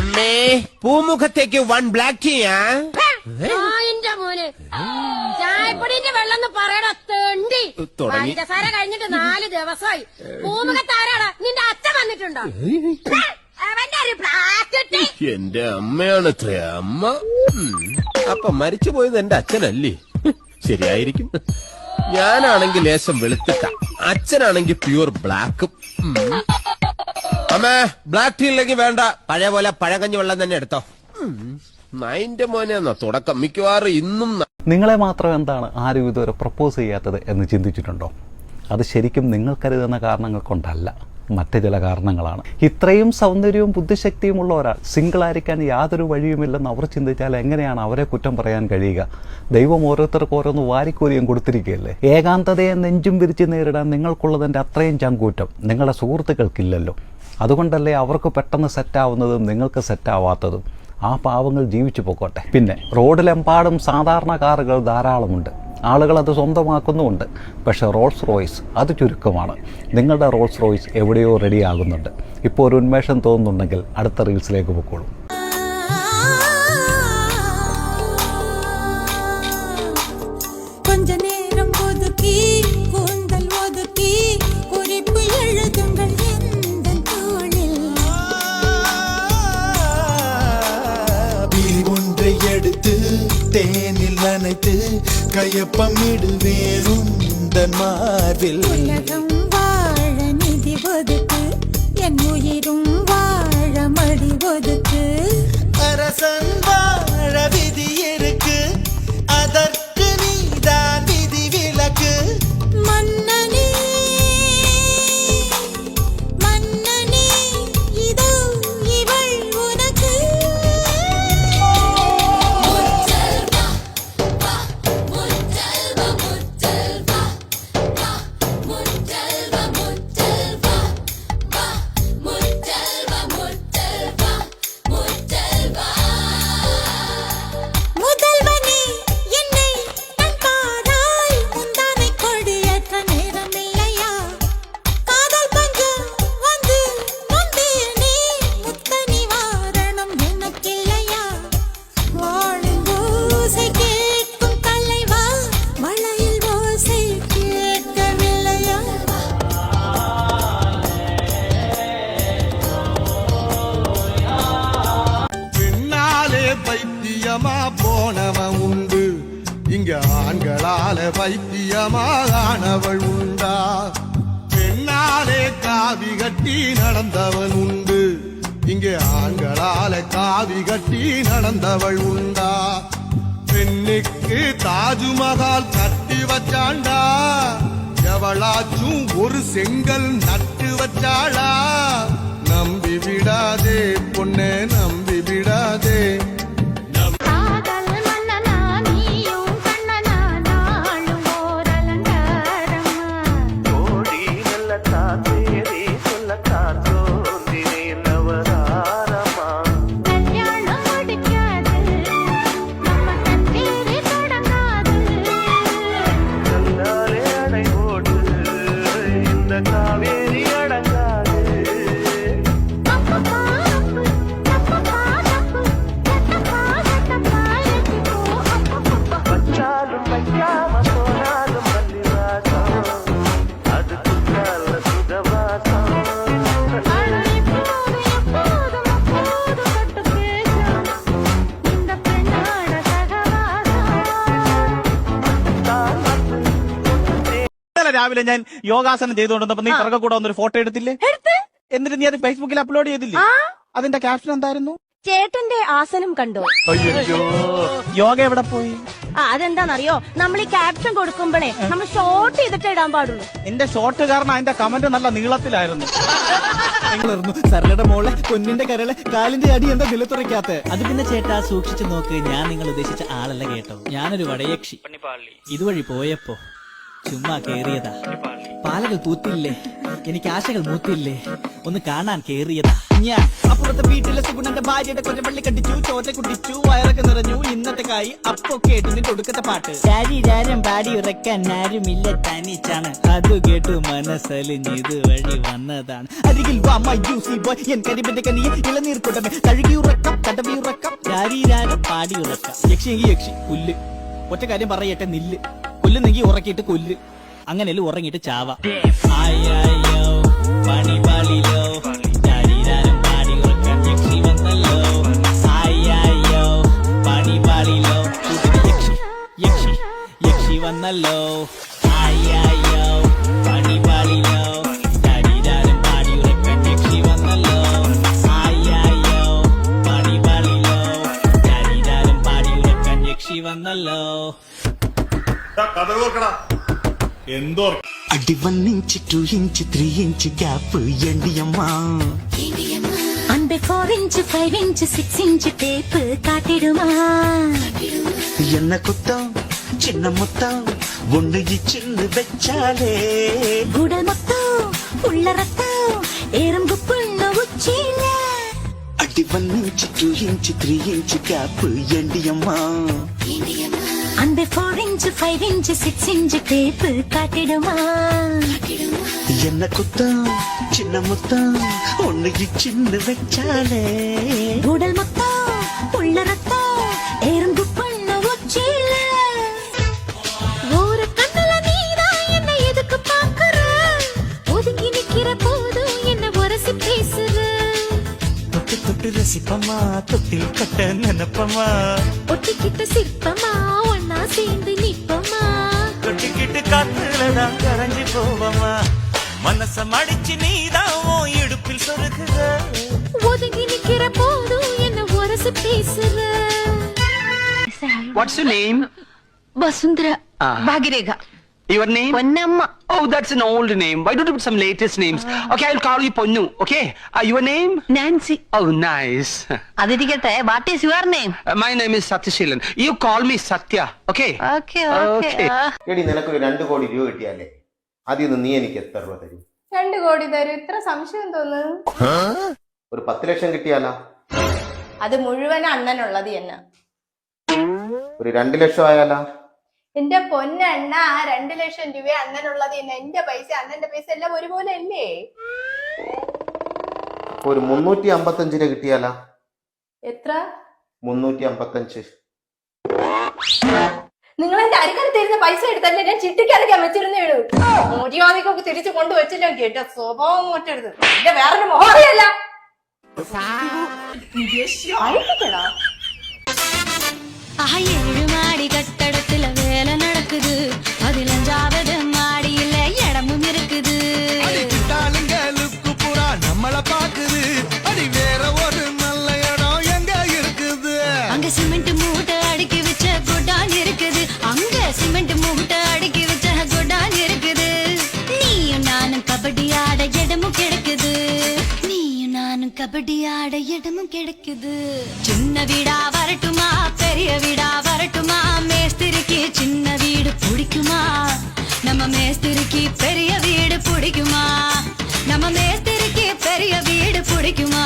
അമ്മേ പൂമുഖത്തേക്ക് 1 ബ്ലാക്ക് ടീയാ. മോന് ചായപ്പൊടിന്റെ വെള്ളം പറയടാ തെണ്ടി. പഞ്ചസാര കഴിഞ്ഞിട്ട് 4 ദിവസമായി. പൂമുഖത്താരാടാ? നിന്റെ അച്ഛൻ വന്നിട്ടുണ്ടോ? അവന്റെ ഒരു പ്ലാസ്റ്റിക്. എന്റെ അമ്മയാണത്രേ അമ്മ. അപ്പൊ മരിച്ചുപോയത് എന്റെ അച്ഛനല്ലേ? ശരിയായിരിക്കും. ഞാനാണെങ്കിൽ ലേശം വെളുത്തിട്ട, അച്ഛനാണെങ്കിൽ പ്യൂർ ബ്ലാക്കും. അമ്മേ ബ്ലാക്ക് ടീ ഇല്ലെങ്കിൽ വേണ്ട, പഴയ പോലെ പഴകഞ്ഞി വെള്ളം തന്നെ എടുത്തോ. നൈന്റെ മോനെന്നാ തുടക്കം. മിക്കവാറും ഇന്നും നിങ്ങളെ മാത്രം എന്താണ് ആരും ഇതുവരെ പ്രപ്പോസ് ചെയ്യാത്തത് എന്ന് ചിന്തിച്ചിട്ടുണ്ടോ? അത് ശരിക്കും നിങ്ങൾ കരുതുന്ന കാരണങ്ങൾ കൊണ്ടല്ല, മറ്റ് ചില കാരണങ്ങളാണ്. ഇത്രയും സൗന്ദര്യവും ബുദ്ധിശക്തിയും ഉള്ള ഒരാൾ സിംഗിളായിരിക്കാൻ യാതൊരു വഴിയുമില്ലെന്ന് അവർ ചിന്തിച്ചാൽ എങ്ങനെയാണ് അവരെ കുറ്റം പറയാൻ കഴിയുക? ദൈവം ഓരോരുത്തർക്ക് ഓരോന്ന് വാരിക്കോരിയും കൊടുത്തിരിക്കുകയല്ലേ. ഏകാന്തതയെ നെഞ്ചും വിരിച്ച് നേരിടാൻ നിങ്ങൾക്കുള്ളതിൻ്റെ അത്രയും ചങ്കൂറ്റം നിങ്ങളുടെ സുഹൃത്തുക്കൾക്കില്ലല്ലോ. അതുകൊണ്ടല്ലേ അവർക്ക് പെട്ടെന്ന് സെറ്റാവുന്നതും നിങ്ങൾക്ക് സെറ്റാവാത്തതും. ആ പാവങ്ങൾ ജീവിച്ചു പോകട്ടെ. പിന്നെ റോഡിലെമ്പാടും സാധാരണ കാറുകൾ ധാരാളമുണ്ട്, ആളുകൾ അത് സ്വന്തമാക്കുന്നുമുണ്ട്. പക്ഷേ റോൾസ് റോയ്സ് അത് ചുരുക്കമാണ്. നിങ്ങളുടെ റോൾസ് റോയ്സ് എവിടെയോ റെഡിയാകുന്നുണ്ട്. ഇപ്പോൾ ഒരു ഉന്മേഷം തോന്നുന്നുണ്ടെങ്കിൽ അടുത്ത റീൽസിലേക്ക് പോയിക്കോളൂ. தேனில் நனைத்து கையப்பமிடுவேனும் மார்பில். உலகம் வாழ நிதி ஒதுக்கு, என் உயிரும் வாழ மடி ஒதுக்கு. அரசன் வாழ விதி இருக்கு, அதற்கு நீதான் விதி விலக்கு. மன்னனே மன்னனே இதோ இவள் உனக்கு. பைத்தியமா போனவன் உண்டு, இங்க ஆண்களால பைத்தியமானவள் உண்டா? பெண்ணாலே காவி கட்டி நடந்தவன் உண்டு, இங்கே ஆண்களால காவி கட்டி நடந்தவள் உண்டா? பெண்ணுக்கு தாஜ்மஹால் கட்டி வச்சாண்டா, எவளாச்சும் ஒரு செங்கல் நட்டு வச்சாளா? நம்பி விடாதே பொண்ணே, நம்பி விடாதே. രാവിലെ ഞാൻ യോഗാസനം ചെയ്തുകൊണ്ടിരുന്നപ്പോ നീ പിറകെ കൂടെ വന്നൊരു ഫോട്ടോ എടുത്തില്ലേ? എന്നിട്ട് നീ അത് ഫേസ്ബുക്കിൽ അപ്ലോഡ് ചെയ്തില്ലേ? അതിന്റെ ക്യാപ്ഷൻ എന്തായിരുന്നു? ചേട്ടന്റെ ആസനം കണ്ടോ? അയ്യോ, യോഗ എവിടെ പോയി? അതെന്താണെന്നറിയോ, നമ്മൾ ഈ ക്യാപ്ഷൻ കൊടുക്കുമ്പോഴേ നമ്മൾ ഷോർട്ട് ചെയ്തിട്ട് ഇടാൻ പാടുള്ളൂ. നിന്റെ ഷോർട്ട് കാരണം അതിന്റെ കമന്റ് നല്ല നീളത്തിലായിരുന്നു. സരളയുടെ മോളെ പൊന്നിന്റെ കരളെ കാലിന്റെ അടി എന്താ നിലത്തുറയ്ക്കാത്ത? അത് പിന്നെ ചേട്ടാ സൂക്ഷിച്ചു നോക്ക്, ഞാൻ നിങ്ങൾ ഉദ്ദേശിച്ച ആളല്ല കേട്ടോ. ഞാനൊരു വടയക്ഷി ഇതുവഴി പോയപ്പോ ചുമ്മാ കേറിയതാ. പാലകൾ പൂത്തില്ലേ, എനിക്ക് ആശകൾ മൂത്തില്ലേ, ഒന്ന് കാണാൻ കേറിയതാ. ഞാൻ അപ്പുറത്തെ വീട്ടിലെ സുഗുണന്റെ ഭാര്യയുടെ കൊറ്റപ്പള്ളി കണ്ടിച്ചു, ചോറ്റ കുടിച്ചു, വയറൊക്കെ നിറഞ്ഞു. ഇന്നത്തെ കായി അപ്പൊ കേട്ടു നിന്റെ ഒടുക്കത്തെ പാട്ട്. ശരീരം പാടി ഉറക്കാൻ ആരുമില്ല, തനിച്ചാണ്. അത് കേട്ടു മനസ്സലിഞ്ഞത് വഴി വന്നതാണ്. അരികിൽ വാ മൈ യൂസി ബോയ്, എൻ കരിമ്പിന്റെ കനിയെ ഇളനീർ കൊണ്ടമേ. തഴുകി ഉറക്കം, തടവി ഉറക്കം, ശരീരം പാടി ഉറക്കാം. യക്ഷിയെങ്കിൽ യക്ഷി പുല്ല്. ഒറ്റ കാര്യം പറയട്ടെ, നില്ല്. കൊല്ലുന്നെങ്കിൽ ഉറക്കിയിട്ട് കൊല്ല്, അങ്ങനെയല്ല ഉറങ്ങിയിട്ട് ചാവ. ആയോ പണി പാളിലോ, ശരീരം പാടി ഉറക്കാൻ യക്ഷി വന്നല്ലോ. ആയോ പണി പാളിലോ, യക്ഷി യക്ഷി യക്ഷി വന്നല്ലോ. ആയോ പണി പാളിലോ, ശരീരം പാടി ഉറക്കാൻ യക്ഷി വന്നല്ലോ. ആയോ പണി പാളിലോ, ശരീരം പാടി ഉറക്കാൻ യക്ഷി വന്നല്ലോ. എന്തോ అడి 1 ఇంచ్ 2 ఇంచ్ 3 ఇంచ్ గ్యాప్ ఎండియమ్మా அன்பே 4 இன்ச் 5 இன்ச் 6 இன்ச் டேப் காட்டிடுமா? ఎన్న కుత్తం చిన్న మొత్తం ఒండు ఇచ్చిన్ను వెచ్చాలే குடல் மொத்தம் உள்ள ரத்தம் எறும்பு புண்ணு உச்சில. అడి 1 ఇంచ్ 2 ఇంచ్ 3 ఇంచ్ గ్యాప్ ఎండియమ్మా அன்பே 4 இன்ச் 5 இன்ச் 6 இன்ச் டேப் காட்டிடுமா? ఎన్న కుత్తం చిన్న మొత్తం ఒండు ఇచ్చిన్ను వెచ్చాలే குடல் மொத்தம் உள்ள ரத்தம் எறும்பு புண்ணு உச்சில. ஒரு கண்ணுல நீதான் என்ன எதுக்கு பாக்குற? ஒதுங்கி நிக்கிற போதும் என்ன உரசி பேசுற. தொட்டு தொட்டு ரசிப்பமா தொட்டில் கட்ட நினைப்பமா ஒட்டிக்கிட்ட சிற்பமா ஒன்னா சேர்ந்து நிப்பமா. கொட்டிக்கிட்டு காத்துலதான் கரைஞ்சு போவமா மனச மடிச்சு நீதான் இடுப்பில் சொருகுற ஒதுங்கி நிக்கிற போதும் என்ன உரசி பேசுற. What's your name? Vasundhara Bhagyarekha Your name? Ponnamma. Oh, that's an old name. Why don't you put some latest names? Okay, I'll call you Ponnu. Okay? Your name? Nancy. Oh, nice. അതിരിക്കട്ടെ, what is your name? My name is Satyashilan. You call me Satya. Okay? Okay okay. Okay. എടി നിനക്കൊരു 2 കോടി രൂപ കിട്ടിയാലേ അതിൽ നിന്ന് നീ എനിക്ക് എത്ര രൂപ തരും? 2 കോടി തരും. ഇത്ര സംശയം തോന്നുന്നു. ഒരു 10 ലക്ഷം കിട്ടിയാലാ? അത് മുഴുവൻ അണ്ണനുള്ളത് തന്നെ. ഒരു 2 ലക്ഷം ആയാലാ? എന്റെ പൊന്നണ്ണ, ആ 2 ലക്ഷം രൂപ അണ്ണനുള്ളത് തന്നെ. എന്റെ പൈസ അണ്ണന്റെ പൈസ എല്ലാം ഒരുപോലെ അല്ലേ? ഒരു 355 രൂപ കിട്ടിയാലാ? എത്ര? 355. നിങ്ങൾ എന്റെ അരികൽ തരുന്ന പൈസ എടുത്തല്ലേ ഞാൻ ചിട്ടിക്കടക്കാൻ വെച്ചിരുന്നേ ഉള്ളൂ. മോചിവാദിക്കൊക്കെ തിരിച്ചു കൊണ്ടുവച്ചില്ല. കേട്ട സ്വഭാവം മാറ്റരുത്. എന്റെ വേറൊരു മോഹറിയല്ല. ஏழு மாடி கட்டடத்துல வேலை நடக்குது, அதில் 5வது மாடியில இடமும் இருக்குது. கிட்டாளுங்களுக்கு புறா நம்மள பாக்குது. அடி வேற ஒரு நல்ல இடம் எங்க இருக்குது? அங்க சிமெண்ட் மூட்டை அடுக்கி வச்ச குடான் இருக்குது. அங்க சிமெண்ட் மூட்டை அடுக்கி வச்ச குடான் இருக்குது. நீயும் நானும் கபடி ஆட இடமும் கிடைக்குது. நீயும் நானும் கபடி ஆட இடமும் கிடைக்குது. சின்ன வீடா வரட்டுமா பெரிய வீடா வரட்டுமா? மேஸ்திரிக்கு சின்ன வீடு பிடிக்குமா? நம்ம மேஸ்திரிக்கு பெரிய வீடு பிடிக்குமா? நம்ம மேஸ்திரிக்கு பெரிய வீடு பிடிக்குமா?